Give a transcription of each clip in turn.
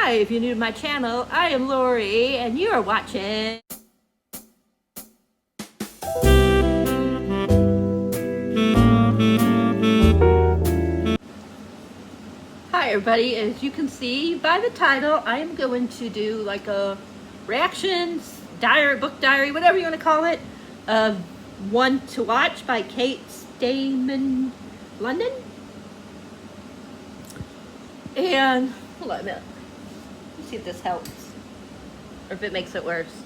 Hi, if you're new to my channel, I am Lori, and you are watching... Hi everybody, as you can see by the title, I am going to do like a reactions, diary, book diary, whatever you want to call it, of One to Watch by StayMan London. And, hold on a minute. See if this helps or if it makes it worse.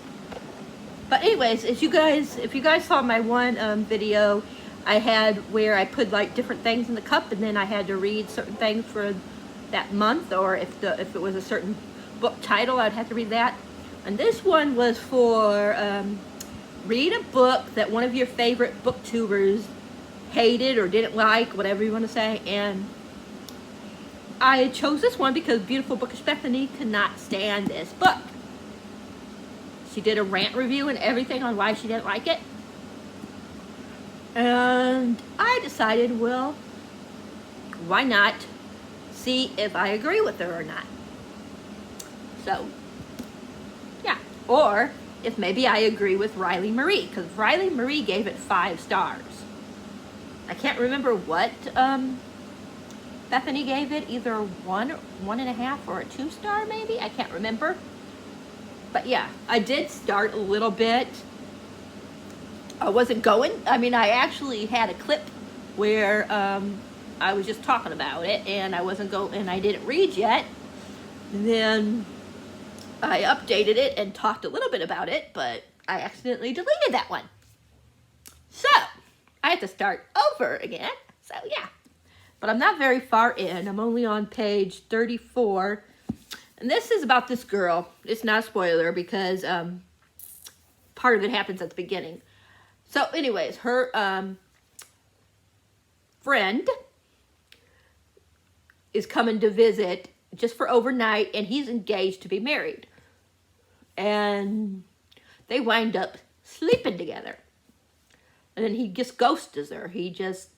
But anyways, if you guys saw my one video I had where I put like different things in the cup and then I had to read certain things for that month, or if it was a certain book title, I'd have to read that. And this one was for read a book that one of your favorite booktubers hated or didn't like, whatever you want to say. And I chose this one because Beautiful Bookish Bethany could not stand this book. She did a rant review and everything on why she didn't like it. And I decided, well, why not see if I agree with her or not. So, yeah. Or if maybe I agree with Riley Marie, because Riley Marie gave it 5 stars. I can't remember what Bethany gave it, either 1, 1.5, or a 2-star maybe? I can't remember. But yeah, I did start a little bit. I wasn't going. I mean, I actually had a clip where I was just talking about it, and I wasn't going, and I didn't read yet. And then I updated it and talked a little bit about it, but I accidentally deleted that one. So I had to start over again. So yeah. But I'm not very far in. I'm only on page 34. And this is about this girl. It's not a spoiler because part of it happens at the beginning. So anyways, her friend is coming to visit just for overnight, and he's engaged to be married. And they wind up sleeping together. And then he just ghosts her. He just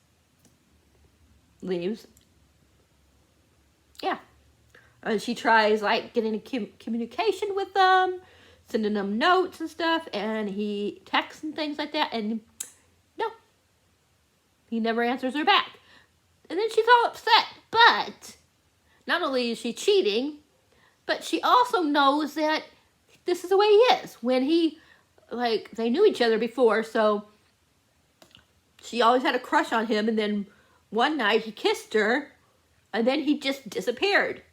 leaves. Yeah. And she tries like getting a communication with them, sending them notes and stuff, and he texts and things like that, and no, he never answers her back. And then she's all upset. But not only is she cheating, but she also knows that this is the way he is. When he, like, they knew each other before, so she always had a crush on him, and then one night he kissed her, and then he just disappeared.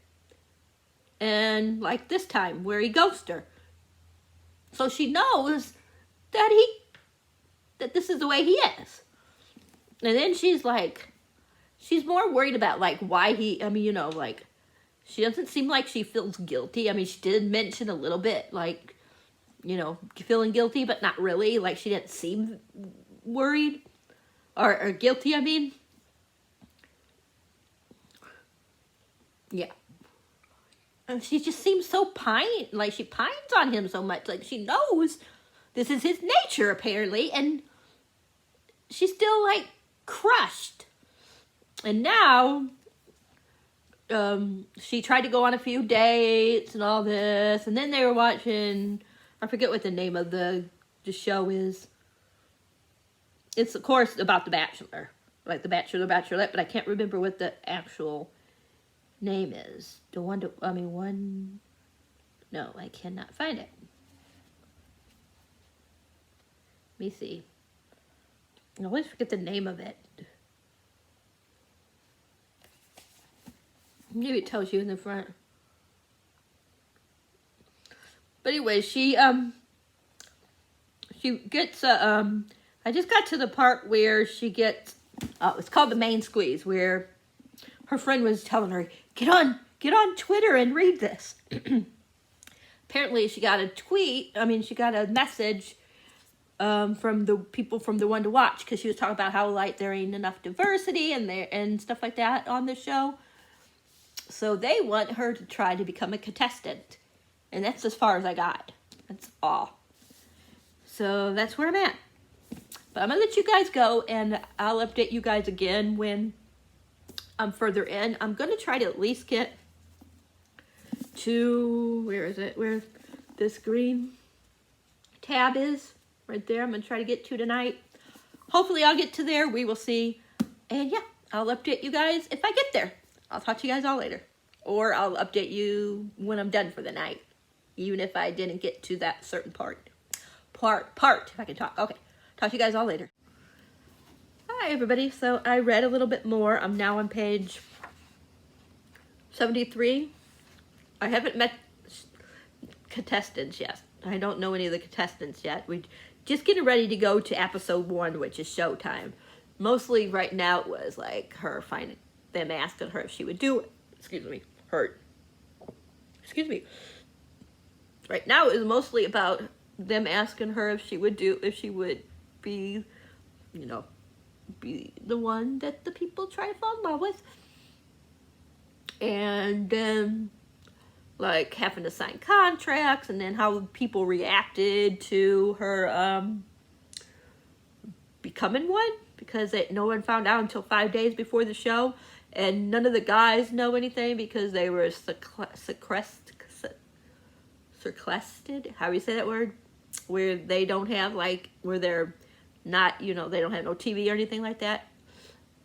And like this time where he ghosted her. So she knows that this is the way he is. And then she's like, she's more worried about like why he, I mean, you know, like she doesn't seem like she feels guilty. I mean, she did mention a little bit like, you know, feeling guilty, but not really. Like she didn't seem worried or guilty, I mean. Yeah. And she just seems so like she pines on him so much. Like she knows this is his nature apparently, and she's still like crushed. And now she tried to go on a few dates and all this, and then they were watching, I forget what the name of the show is. It's of course about The Bachelor, like The Bachelor, Bachelorette, but I can't remember what the actual name is. No, I cannot find it. Let me see. I always forget the name of it. Maybe it tells you in the front. But anyway, she gets I just got to the part where she gets it's called The Main Squeeze, where her friend was telling her, get on Twitter and read this. Apparently she got a message from the people from the One to Watch, because she was talking about how like there ain't enough diversity and stuff like that on the show. So they want her to try to become a contestant. And that's as far as I got. That's all. So that's where I'm at. But I'm going to let you guys go, and I'll update you guys again when I'm further in. I'm going to try to at least get to, where is it? Where this green tab is. Right there. I'm going to try to get to tonight. Hopefully I'll get to there. We will see. And yeah, I'll update you guys if I get there. I'll talk to you guys all later. Or I'll update you when I'm done for the night. Even if I didn't get to that certain part, if I can talk. Okay. Talk to you guys all later. Hi, everybody. So I read a little bit more. I'm now on page 73. I haven't met contestants yet. I don't know any of the contestants yet. We just getting ready to go to episode 1, which is showtime. Mostly right now it was like her finding them asking her if she would do it. Excuse me. Hurt. Excuse me. Right now it was mostly about them asking her if she would be, you know, be the one that the people try to fall in love with. And then like having to sign contracts, and then how people reacted to her becoming one, because no one found out until 5 days before the show, and none of the guys know anything because they were sequestered, how do you say that word, where they don't have like, where they're not, you know, they don't have no TV or anything like that.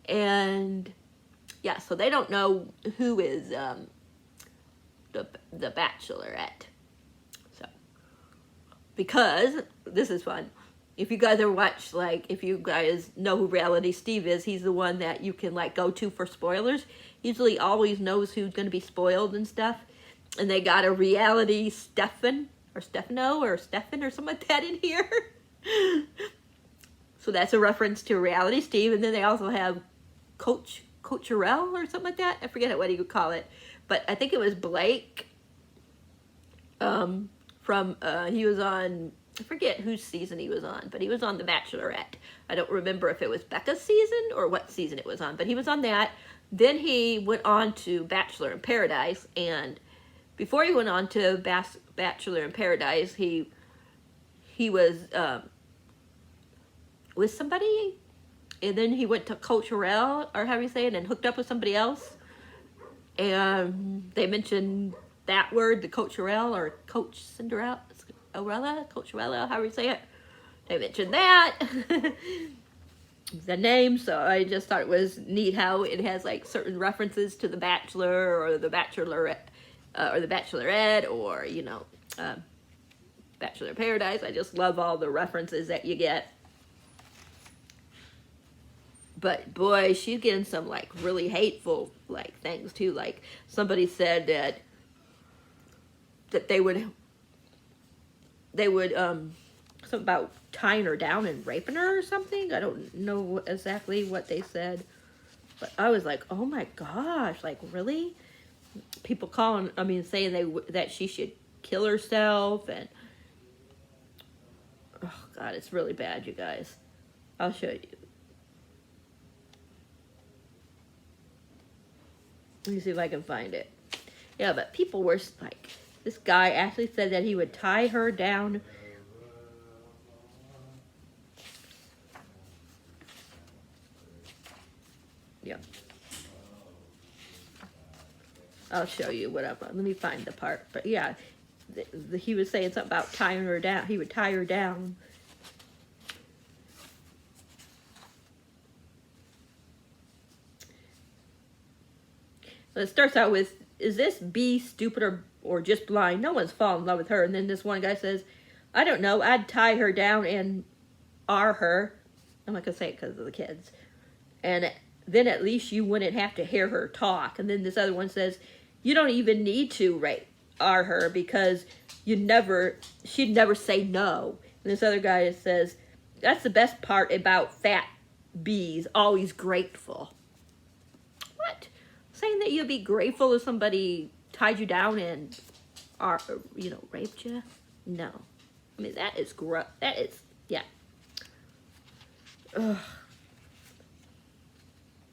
And yeah, so they don't know who is the Bachelorette. So, because this is fun. If you guys ever watch, like, if you guys know who Reality Steve is, he's the one that you can like go to for spoilers. Usually always knows who's going to be spoiled and stuff. And they got a Reality Stefan or Stefano or Stefan or something like that in here. So that's a reference to Reality Steve. And then they also have Coacharel or something like that. I forget what you would call it. But I think it was Blake he was on, I forget whose season he was on, but he was on The Bachelorette. I don't remember if it was Becca's season or what season it was on, but he was on that. Then he went on to Bachelor in Paradise, and before he went on to Bachelor in Paradise, he was with somebody, and then he went to Coacharel, or how do you say it, and hooked up with somebody else. And they mentioned that word, the Coacharel, or Coach Cinderella, Coacharella, however you say it. They mentioned that, the name, so I just thought it was neat how it has like certain references to The Bachelor, or The Bachelorette, or, you know, Bachelor in Paradise. I just love all the references that you get. But boy, she's getting some like really hateful like things too. Like somebody said that they would something about tying her down and raping her or something. I don't know exactly what they said, but I was like, oh my gosh, like really? People saying that she should kill herself, and oh god, it's really bad, you guys. I'll show you. Let me see if I can find it. Yeah, but people were like, this guy actually said that he would tie her down. Yeah. I'll show you whatever. Let me find the part. But yeah, he was saying something about tying her down. He would tie her down. So it starts out with, is this B stupid or just blind? No one's fallen in love with her. And then this one guy says, I don't know, I'd tie her down and R her. I'm not going to say it because of the kids. And then at least you wouldn't have to hear her talk. And then this other one says, you don't even need to R her because she'd never say no. And this other guy says, that's the best part about fat B's, always grateful. What? Saying that you'd be grateful if somebody tied you down and, raped you? No. I mean, that is gross. That is, yeah. Ugh.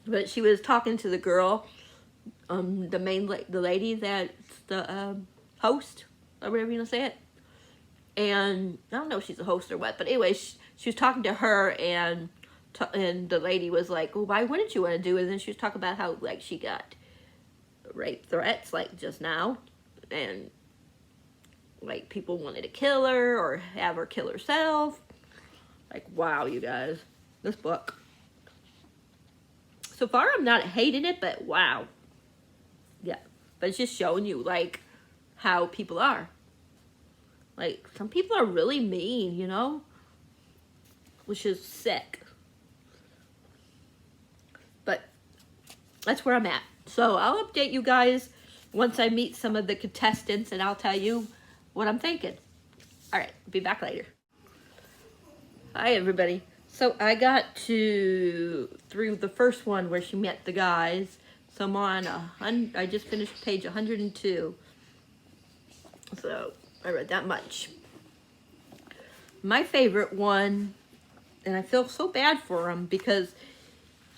But she was talking to the girl, the lady that's the host, or whatever you want to say it. And I don't know if she's a host or what, but anyway, she was talking to her, and the lady was like, well, why wouldn't you want to do it? And then she was talking about how, like, she got rape threats, like, just now. and like people wanted to kill her or have her kill herself. Like, wow, you guys, this book. So far, I'm not hating it, but wow. Yeah, but it's just showing you, like, how people are. Like, some people are really mean, you know? Which is sick. But that's where I'm at. So I'll update you guys once I meet some of the contestants, and I'll tell you what I'm thinking. All right, be back later. Hi, everybody. So I got through the first one where she met the guys. So I'm on, I just finished page 102. So I read that much. My favorite one, and I feel so bad for him because,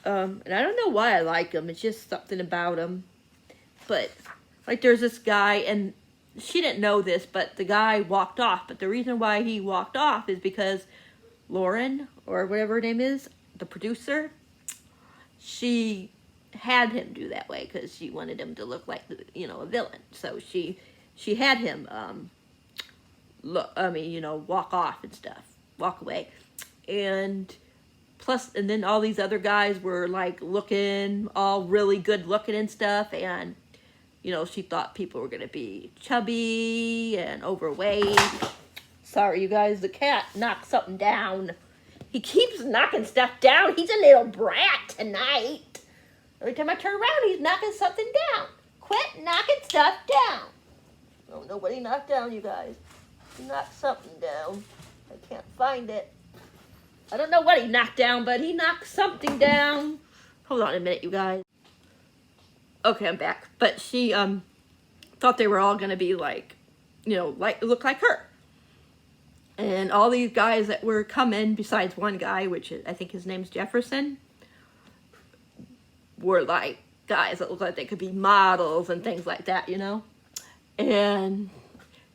and I don't know why I like him. It's just something about him. But, like, there's this guy, and she didn't know this, but the guy walked off. But the reason why he walked off is because Lauren, or whatever her name is, the producer, she had him do that way because she wanted him to look like, you know, a villain. So she had him, walk off and stuff, walk away. And plus, and then all these other guys were like looking, all really good looking and stuff. And, you know, she thought people were going to be chubby and overweight. Sorry, you guys, the cat knocked something down. He keeps knocking stuff down. He's a little brat tonight. Every time I turn around, he's knocking something down. Quit knocking stuff down. I don't know what he knocked down, you guys. He knocked something down. I can't find it. I don't know what he knocked down, but he knocked something down. Hold on a minute, you guys. Okay, I'm back. But she thought they were all going to be like, you know, like look like her. And all these guys that were coming, besides one guy, which I think his name's Jefferson, were like guys that looked like they could be models and things like that, you know? And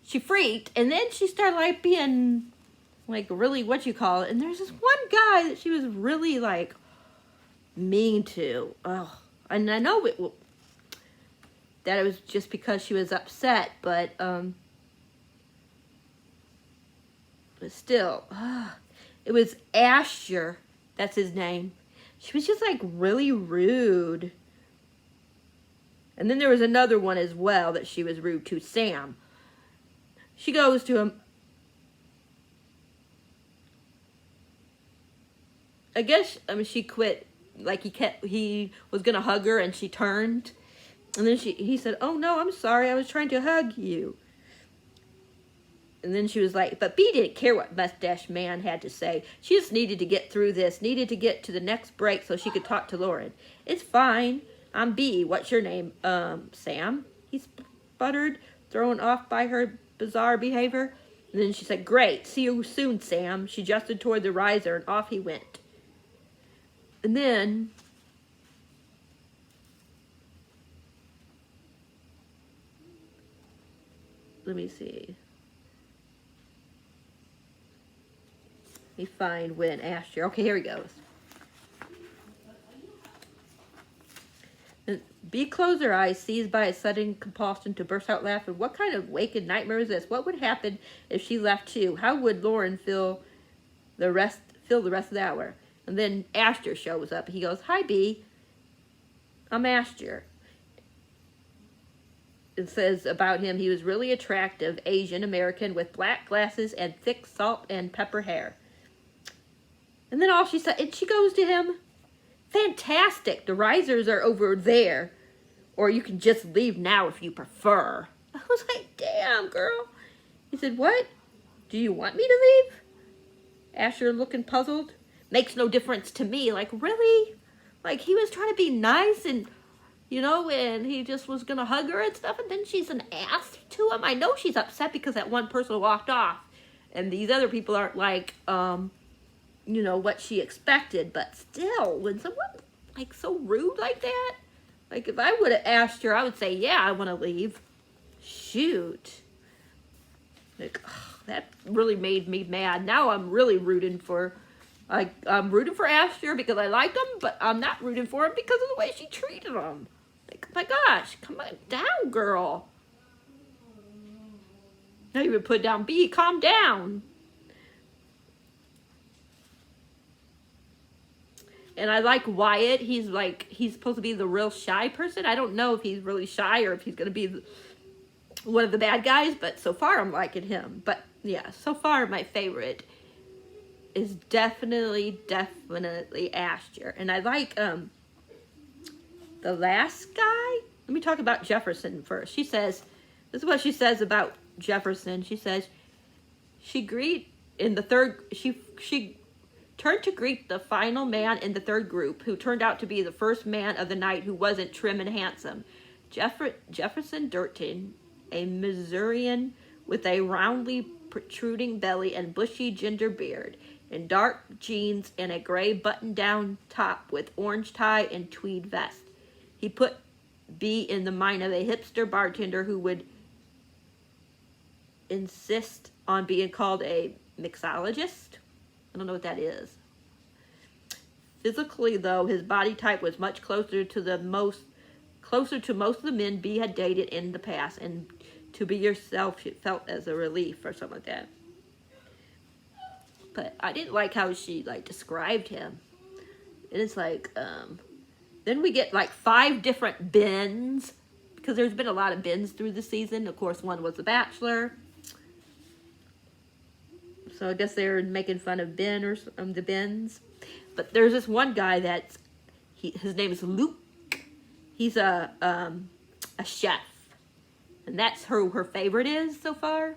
she freaked, and then she started like being like really, what you call it, and there's this one guy that she was really like mean to. Oh, and I know that it was just because she was upset, but still, it was Asher, that's his name. She was just like really rude. And then there was another one as well that she was rude to, Sam. She goes to him. I guess, she quit, like he was gonna hug her and she turned. And then he said, "Oh no, I'm sorry, I was trying to hug you." And then she was like, but B didn't care what Mustache Man had to say. She just needed to get through this, needed to get to the next break so she could talk to Lauren. "It's fine. I'm B. What's your name?" Sam, he sputtered, thrown off by her bizarre behavior. And then she said, "Great. See you soon, Sam." She gestured toward the riser, and off he went. And then let me see. Let me find when Asher. Okay, here he goes. B closed her eyes, seized by a sudden compulsion to burst out laughing. What kind of waking nightmare is this? What would happen if she left too? How would Lauren feel the rest of the hour? And then Asher shows up. He goes, "Hi, B. I'm Asher." It says about him, he was really attractive, Asian American with black glasses and thick salt and pepper hair. And then all she said, and she goes to him, "Fantastic. The risers are over there. Or you can just leave now if you prefer." I was like, damn, girl. He said, "What? Do you want me to leave?" Asher looking puzzled. "Makes no difference to me." Like, really? Like, he was trying to be nice and, you know, and he just was going to hug her and stuff. And then she's an ass to him. I know she's upset because that one person walked off. And these other people aren't like, you know, what she expected. But still, when someone, like, so rude like that, like, if I would have asked her, I would say, "Yeah, I want to leave." Shoot. Like, ugh, that really made me mad. Now I'm really rooting for, I'm rooting for Asher because I liked him, but I'm not rooting for him because of the way she treated him. Like, my gosh, come on down, girl. I even put down, B, calm down. And I like Wyatt. He's supposed to be the real shy person. I don't know if he's really shy or if he's going to be one of the bad guys, but so far I'm liking him. But yeah, so far my favorite is definitely Asher. And I like the last guy. Let me talk about Jefferson first. She says, this is what she says about Jefferson. She says she turned to greet the final man in the third group, who turned out to be the first man of the night who wasn't trim and handsome. Jefferson Durton, a Missourian with a roundly protruding belly and bushy ginger beard, in dark jeans and a gray button-down top with orange tie and tweed vest. He put B in the mind of a hipster bartender who would insist on being called a mixologist. I don't know what that is. Physically, though, his body type was much closer to most of the men B had dated in the past, and to be yourself, it felt as a relief or something like that. But I didn't like how she described him. And it's then we get 5 different Bens, because there's been a lot of Bens through the season. Of course, one was The Bachelor. So I guess they're making fun of Ben or the Bens. But there's this one guy his name is Luke. He's a chef. And that's who her favorite is so far.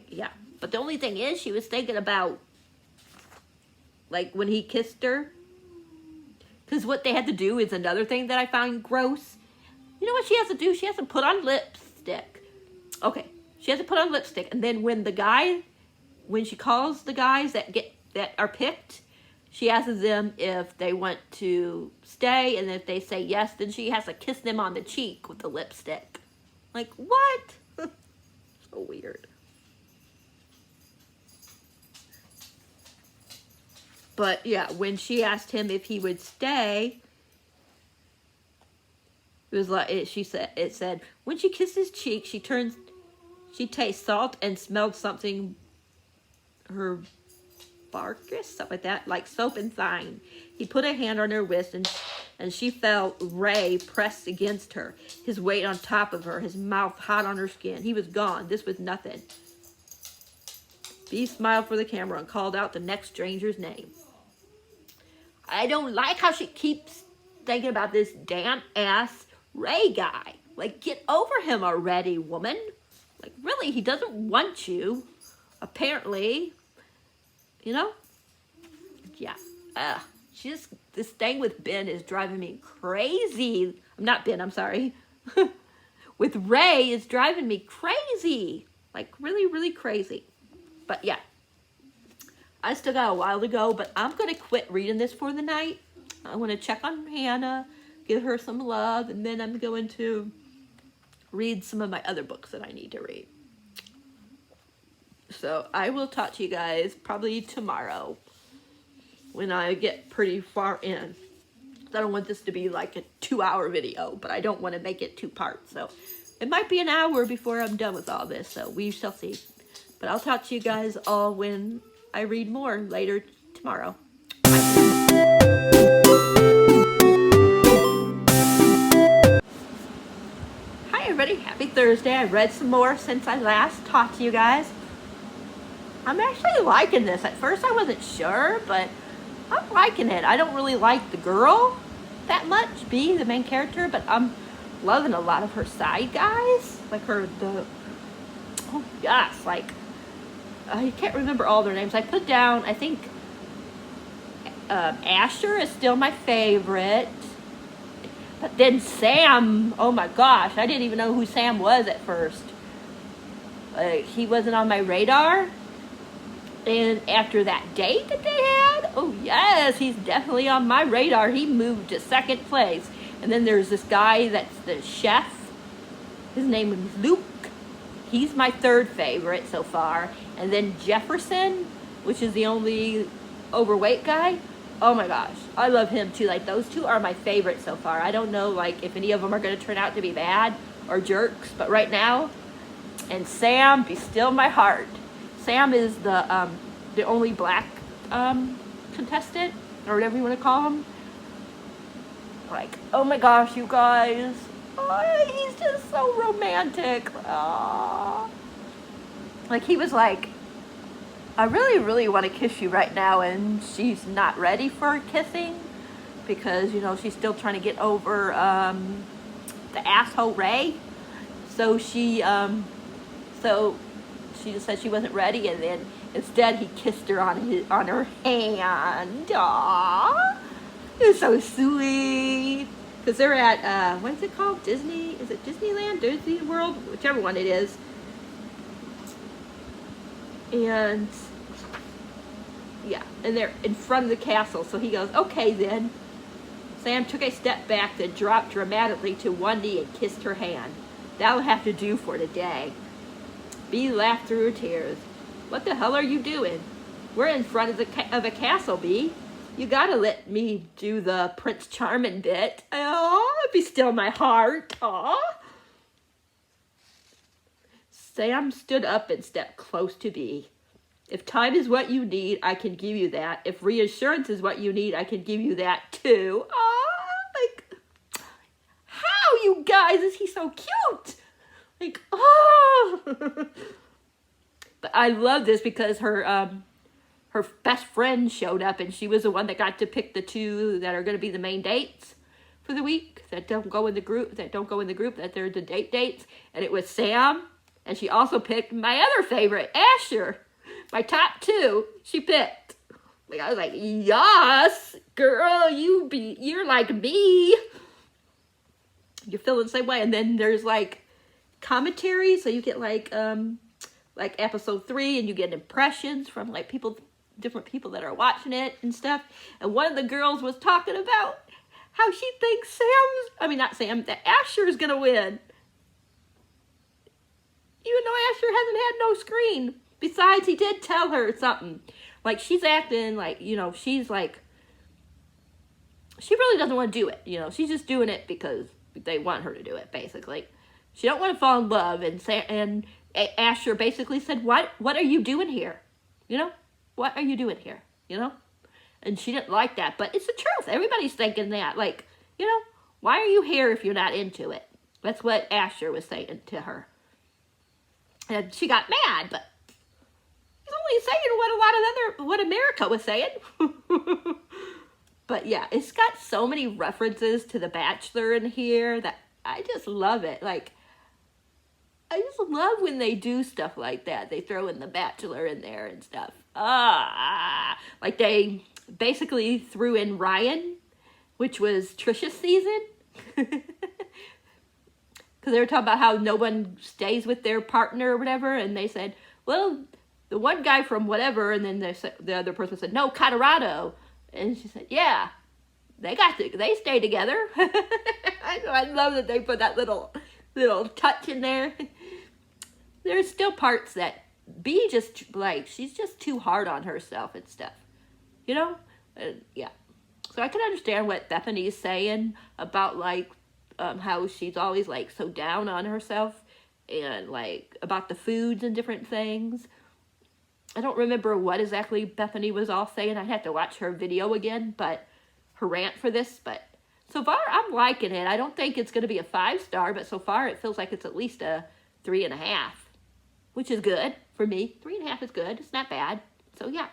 Yeah. But the only thing is, she was thinking about, when he kissed her. Because what they had to do is another thing that I found gross. You know what she has to do? She has to put on lipstick. Okay. She has to put on lipstick, and then when she calls the guys that are picked, she asks them if they want to stay, and if they say yes, then she has to kiss them on the cheek with the lipstick. What? So weird. But yeah, when she asked him if he would stay, it was it said when she kissed his cheek, she tastes salt and smelled something herbaceous, something like that, like soap and thyme. He put a hand on her wrist, and she felt Ray pressed against her, his weight on top of her, his mouth hot on her skin. He was gone. This was nothing. B smiled for the camera and called out the next stranger's name. I don't like how she keeps thinking about this damn-ass Ray guy. Get over him already, woman. Really, he doesn't want you, apparently. Yeah. This thing with Ben is driving me crazy. Not Ben, I'm sorry. With Ray is driving me crazy. Really, really crazy. But yeah. I still got a while to go, but I'm going to quit reading this for the night. I want to check on Hannah, give her some love, and then I'm going to read some of my other books that I need to read. So I will talk to you guys probably tomorrow when I get pretty far in. I don't want this to be a 2-hour video, but I don't want to make it 2 parts. So it might be an hour before I'm done with all this, so we shall see. But I'll talk to you guys all when I read more later tomorrow. Hi everybody, happy Thursday. I read some more since I last talked to you guys. I'm actually liking this. At first I wasn't sure, but I'm liking it. I don't really like the girl that much, B, the main character, but I'm loving a lot of her side guys. I can't remember all their names. I put down, I think Asher is still my favorite. But then Sam, oh my gosh, I didn't even know who Sam was at first. He wasn't on my radar. And after that date that they had, oh yes, he's definitely on my radar. He moved to second place. And then there's this guy that's the chef. His name is Luke. He's my third favorite so far. And then Jefferson, which is the only overweight guy. Oh my gosh, I love him too. Those two are my favorite so far. I don't know if any of them are going to turn out to be bad or jerks. But right now, And Sam, be still my heart. Sam is the only black contestant, or whatever you want to call him. Like, oh my gosh, you guys. Oh, he's just so romantic. Oh. Like, he was like, I really, really want to kiss you right now, and she's not ready for kissing because, you know, she's still trying to get over the asshole Ray. So she just said she wasn't ready, and then instead he kissed her on her hand. Aww, it was so sweet. Because they're at what is it called? Disney? Is it Disneyland? Disney World? Whichever one it is. And yeah, and they're in front of the castle. So he goes, okay then. Sam took a step back, then dropped dramatically to one knee and kissed her hand. That'll have to do for today. Bee laughed through her tears. What the hell are you doing? We're in front of a castle, Bee. You gotta let me do the Prince Charming bit. Oh, be still my heart. Aw. Sam stood up and stepped close to Bee. If time is what you need, I can give you that. If reassurance is what you need, I can give you that too. Aw, like, how, you guys? Is he so cute? Like, oh. But I love this because her best friend showed up, and she was the one that got to pick the two that are going to be the main dates for the week, that don't go in the group, that they're the date dates. And it was Sam, and she also picked my other favorite, Asher. My top two, she picked. Like, I was like, yes, girl, you're like me. You're feeling the same way. And then there's like commentary, so you get like episode 3, and you get impressions from like different people that are watching it and stuff. And one of the girls was talking about how she thinks that Asher is gonna win, even though Asher hasn't had no screen. Besides, he did tell her something. Like, she's acting like, you know, she's like, she really doesn't want to do it. You know, she's just doing it because they want her to do it, basically. She don't want to fall in love. And Asher basically said, what are you doing here? You know, what are you doing here? You know? And she didn't like that, but it's the truth. Everybody's thinking that. Like, you know, why are you here if you're not into it? That's what Asher was saying to her. And she got mad, but he's only saying what America was saying. But yeah, it's got so many references to The Bachelor in here that I just love it. Like, I just love when they do stuff like that. They throw in The Bachelor in there and stuff. Like they basically threw in Ryan, which was Trisha's season. Because they were talking about how no one stays with their partner or whatever. And they said, well, the one guy from whatever. And then the other person said, no, Colorado. And she said, yeah, they stay together. I love that they put that little touch in there. There's still parts that B just, like, she's just too hard on herself and stuff. You know? Yeah. So I can understand what Bethany's saying about, like, how she's always, like, so down on herself. And, like, about the foods and different things. I don't remember what exactly Bethany was all saying. I'd have to watch her video again, but her rant for this. But so far, I'm liking it. I don't think it's going to be a 5-star, but so far it feels like it's at least a 3.5, which is good for me. 3.5 is good. It's not bad. So yeah.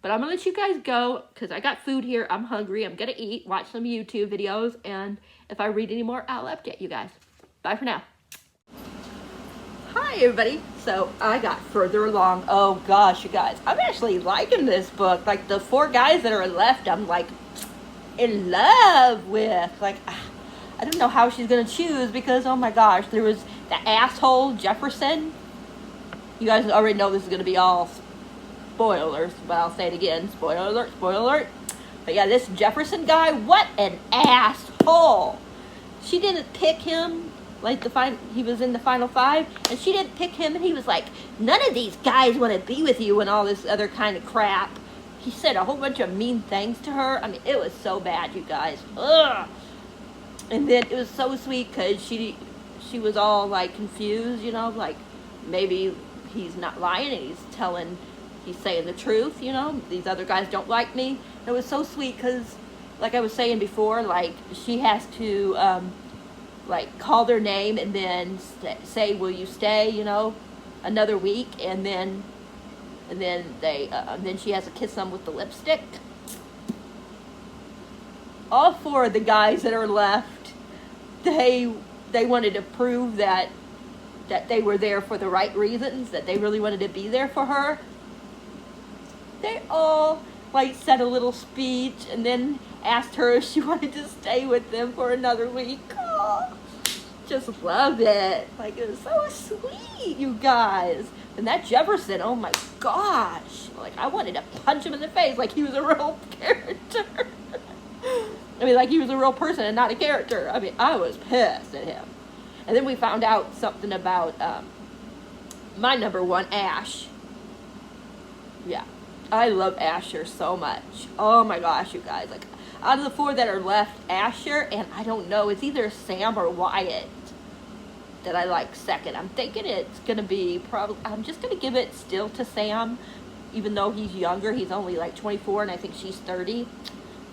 But I'm going to let you guys go because I got food here. I'm hungry. I'm going to eat, watch some YouTube videos, and if I read any more, I'll update you guys. Bye for now. Hi everybody. So I got further along. Oh gosh, you guys, I'm actually liking this book. Like the 4 guys that are left, I'm like in love with. Like, I don't know how she's gonna choose because oh my gosh, there was the asshole Jefferson. You guys already know this is gonna be all spoilers, but I'll say it again. Spoiler alert, spoiler alert. But yeah, this Jefferson guy, what an asshole. She didn't pick him. Like he was in the final 5, and she didn't pick him, and he was like, none of these guys want to be with you and all this other kind of crap. He said a whole bunch of mean things to her. I mean, it was so bad, you guys. Ugh. And then it was so sweet because she was all like confused, you know, like maybe he's not lying and he's saying the truth, you know. These other guys don't like me. It was so sweet because, like I was saying before, like, she has to, like, call their name and then say, will you stay, you know, another week, and then then she has to kiss them with the lipstick. All four of the guys that are left, they wanted to prove that they were there for the right reasons, that they really wanted to be there for her. They all, like, said a little speech and then asked her if she wanted to stay with them for another week. Oh, just love it. Like, it was so sweet, you guys. And that Jefferson, oh my gosh. Like, I wanted to punch him in the face like he was a real character. I mean, like he was a real person and not a character. I mean, I was pissed at him. And then we found out something about my number one, Ash. Yeah, I love Asher so much. Oh my gosh, you guys. Like, out of the four that are left, Asher, and I don't know, it's either Sam or Wyatt that I like second. I'm thinking it's going to be I'm just going to give it still to Sam, even though he's younger. He's only like 24 and I think she's 30.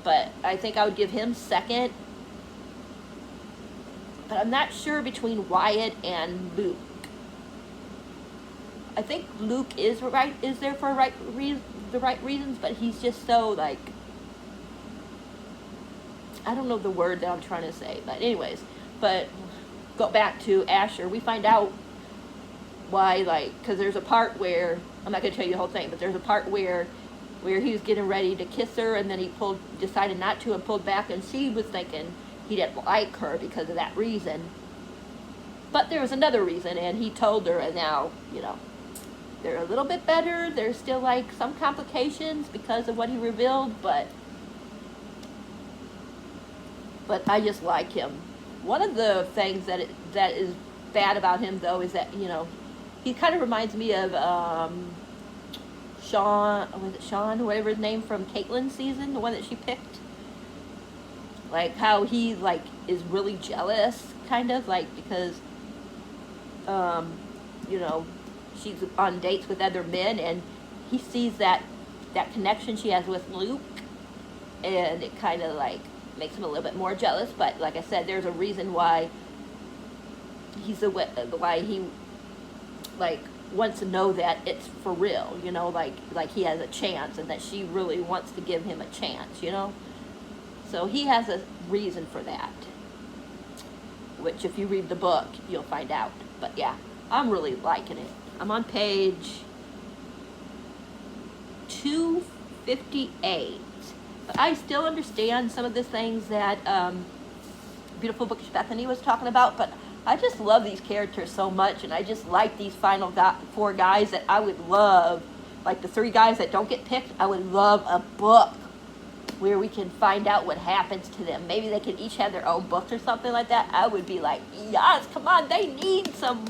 But I think I would give him second. But I'm not sure between Wyatt and Luke. I think Luke is there for the right reasons, but he's just so, like, I don't know the word that I'm trying to say. But anyways, go back to Asher. We find out why, like, because there's a part where, I'm not going to tell you the whole thing, but there's a part where he was getting ready to kiss her, and then he decided not to and pulled back, and she was thinking he didn't like her because of that reason. But there was another reason, and he told her, and now, you know, they're a little bit better. There's still, like, some complications because of what he revealed, but I just like him. One of the things that is bad about him, though, is that, you know, he kind of reminds me of Sean, whatever his name, from Caitlyn's season, the one that she picked. Like, how he, like, is really jealous, kind of, like, because, you know, she's on dates with other men, and he sees that connection she has with Luke, and it kind of, like, makes him a little bit more jealous. But like I said, there's a reason why he like wants to know that it's for real, you know, like he has a chance, and that she really wants to give him a chance, you know. So he has a reason for that, which if you read the book you'll find out. But yeah, I'm really liking it. I'm on page 258. But I still understand some of the things that Beautiful Bookish Bethany was talking about, but I just love these characters so much, and I just like these final four guys that I would love, like the three guys that don't get picked. I would love a book where we can find out what happens to them. Maybe they could each have their own book or something like that. I would be like, yes, come on, they need some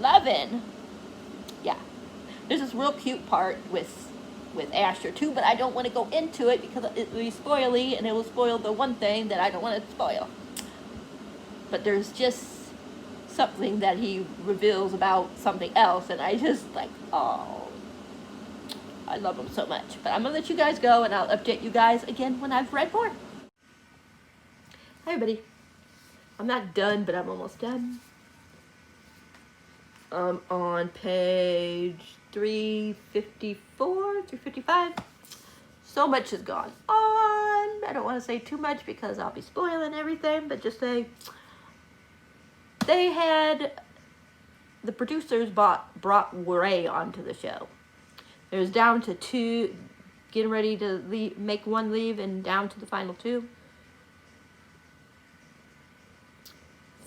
loving. Yeah. There's this real cute part with Asher too, but I don't want to go into it because it will be spoily, and it will spoil the one thing that I don't want to spoil. But there's just something that he reveals about something else, and I just like, oh, I love him so much. But I'm gonna let you guys go, and I'll update you guys again when I've read more. Hi everybody, I'm not done, but I'm almost done. On page 354, 355. So much has gone on. I don't want to say too much because I'll be spoiling everything, but just say the producers brought Ray onto the show. It was down to 2, getting ready to make one leave, and down to the final 2.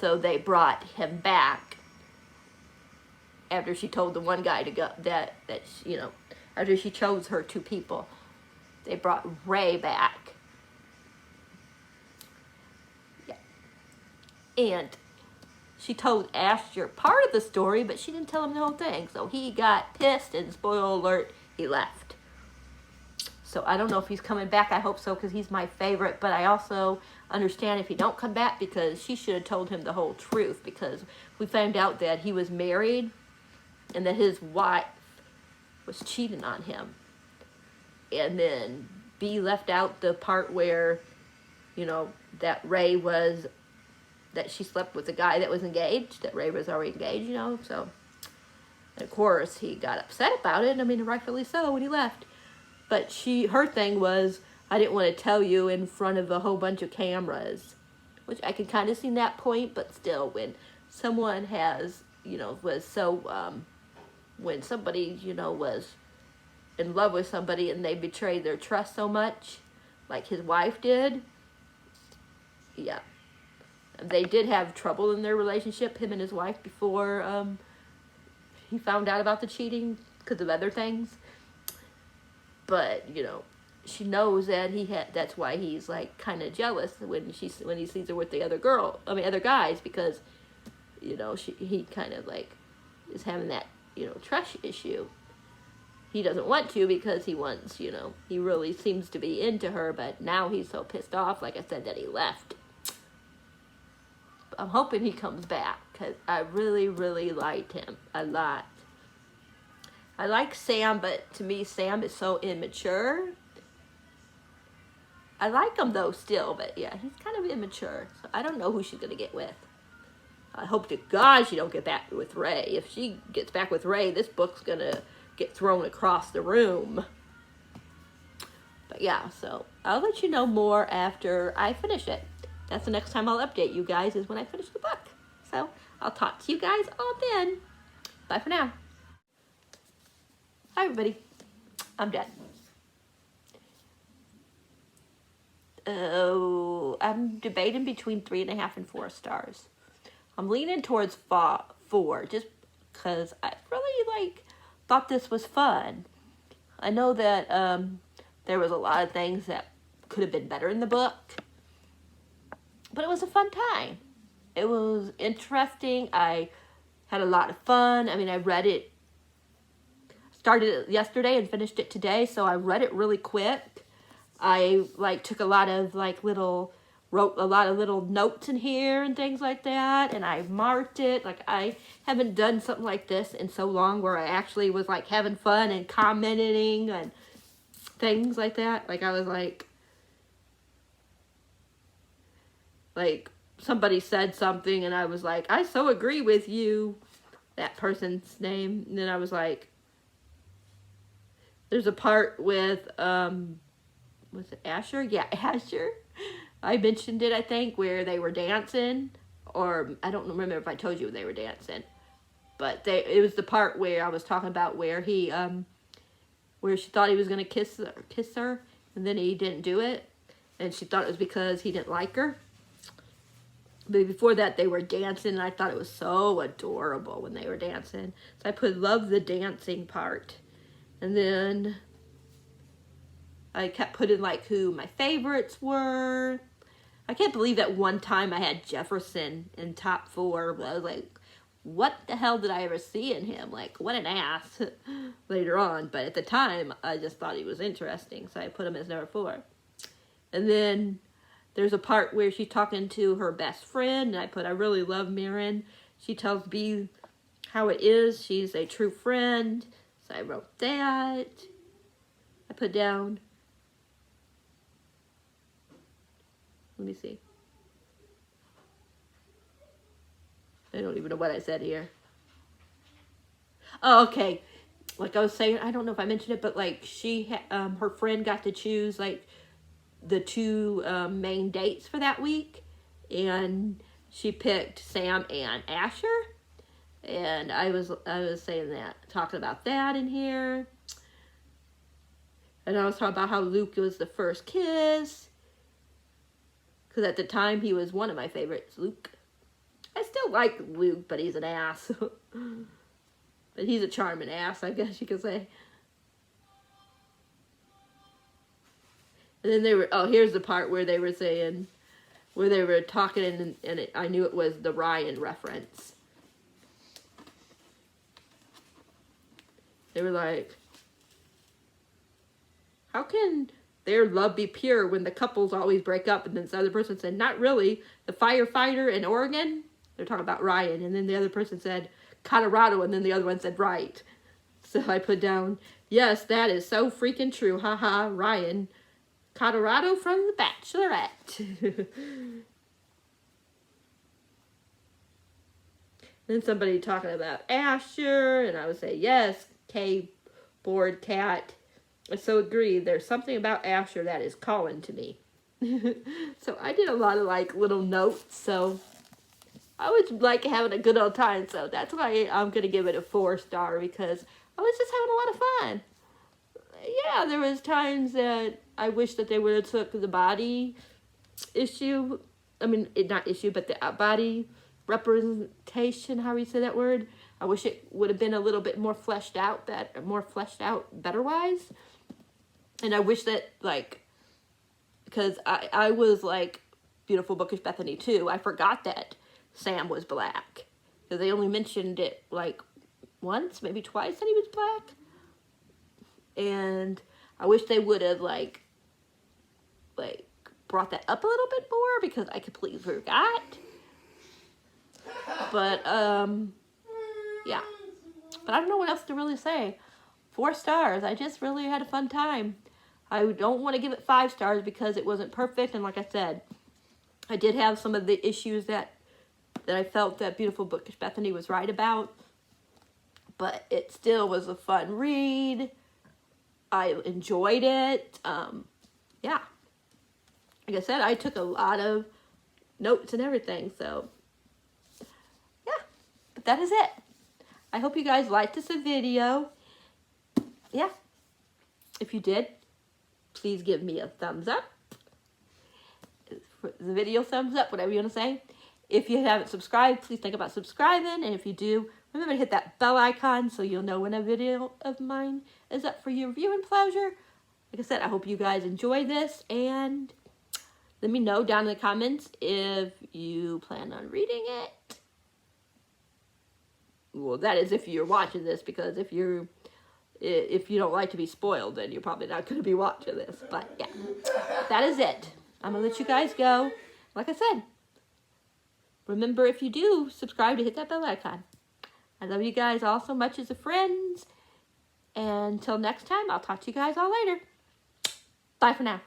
So they brought him back after she told the one guy to go, that you know, after she chose her 2 people. They brought Ray back. Yeah. And she told Asher part of the story, but she didn't tell him the whole thing. So he got pissed, and spoiler alert, he left. So I don't know if he's coming back. I hope so, because he's my favorite. But I also understand if he don't come back, because she should have told him the whole truth, because we found out that he was married and that his wife was cheating on him. And then B left out the part where, you know, that she slept with a guy that was engaged, that Ray was already engaged, you know. So, and of course, he got upset about it. I mean, rightfully so, when he left. But her thing was, I didn't want to tell you in front of a whole bunch of cameras, which I could kind of see that point, but still, when someone has, you know, was so, when somebody, you know, was in love with somebody and they betrayed their trust so much, like his wife did, yeah. They did have trouble in their relationship, him and his wife, before he found out about the cheating because of other things. But, you know, she knows that that's why he's like kind of jealous when he sees her with the other guys, because, you know, he kind of like is having that, you know, trust issue. He doesn't want to, because he wants, you know, he really seems to be into her, but now he's so pissed off, like I said, that he left. I'm hoping he comes back, because I really, really liked him a lot. I like Sam, but to me, Sam is so immature. I like him, though, still, but yeah, he's kind of immature. So I don't know who she's going to get with. I hope to God she don't get back with Ray. If she gets back with Ray, this book's going to get thrown across the room. But yeah, so I'll let you know more after I finish it. That's the next time I'll update you guys, is when I finish the book. So I'll talk to you guys all then. Bye for now. Hi, everybody. I'm done. Oh, I'm debating between 3.5 and 4 stars. I'm leaning towards 4, just because I really thought this was fun. I know that there was a lot of things that could have been better in the book, but it was a fun time. It was interesting. I had a lot of fun. I mean, I read it, started it yesterday and finished it today, so I read it really quick. I took a lot of wrote a lot of little notes in here and things like that, and I marked it. I haven't done something like this in so long, where I actually was having fun and commenting and things like that. I was somebody said something and I was like, I so agree with you, that person's name. And then I was like, there's a part with, was it Asher? Yeah, Asher. I mentioned it, I think, where they were dancing, or I don't remember if I told you they were dancing, but it was the part where I was talking about where he, where she thought he was going to kiss her, and then he didn't do it, and she thought it was because he didn't like her. But before that, they were dancing, and I thought it was so adorable when they were dancing. So I love the dancing part. And then I kept putting who my favorites were. I can't believe that one time I had Jefferson in top 4, but I was like, what the hell did I ever see in him? What an ass later on. But at the time, I just thought he was interesting, so I put him as number 4. And then there's a part where she's talking to her best friend, and I really love Mirren. She tells B how it is. She's a true friend. So I wrote that. I put down, let me see. I don't even know what I said here. Oh, okay. I was saying, I don't know if I mentioned it, but her friend got to choose the 2 main dates for that week, and she picked Sam and Asher, and I was saying that, talking about that in here, and I was talking about how Luke was the first kiss, because at the time he was one of my favorites, Luke. I still like Luke, but he's an ass. But he's a charming ass, I guess you could say. And then here's the part where they were saying, where they were talking, and I knew it was the Ryan reference. They were like, how can their love be pure when the couples always break up? And then this other person said, not really. The firefighter in Oregon, they're talking about Ryan. And then the other person said, Colorado. And then the other one said, right. So I put down, yes, that is so freaking true. Haha, Ryan. Colorado from The Bachelorette. Then somebody talking about Asher. And I would say, yes, K-board cat. I so agree. There's something about Asher that is calling to me. So I did a lot of like little notes. So I was like having a good old time. So that's why I'm going to give it a 4-star, because I was just having a lot of fun. Yeah, there was times that I wish that they would have took the body issue. I mean, not issue, but the body representation, how you say that word. I wish it would have been a little bit more fleshed out, better wise. And I wish that, like, because I was like Beautiful Bookish Bethany too. I forgot that Sam was black, because they only mentioned it like once, maybe twice, that he was black. And I wish they would have like brought that up a little bit more, because I completely forgot. But yeah, but I don't know what else to really say. 4 stars. I just really had a fun time. I don't want to give it 5 stars because it wasn't perfect, and like I said, I did have some of the issues that I felt that Beautiful Bookish Bethany was right about, but it still was a fun read. I enjoyed it. Yeah, like I said, I took a lot of notes and everything, so yeah, but that is it. I hope you guys liked this video. Yeah, if you did, please give me a thumbs up. The video thumbs up, whatever you want to say. If you haven't subscribed, please think about subscribing. And if you do, remember to hit that bell icon so you'll know when a video of mine is up for your viewing pleasure. Like I said, I hope you guys enjoy this. And let me know down in the comments if you plan on reading it. Well, that is if you're watching this, because if you don't like to be spoiled, then you're probably not going to be watching this. But yeah, that is it. I'm going to let you guys go. Like I said, remember, if you do subscribe, to hit that bell icon. I love you guys all so much as a friends. And until next time, I'll talk to you guys all later. Bye for now.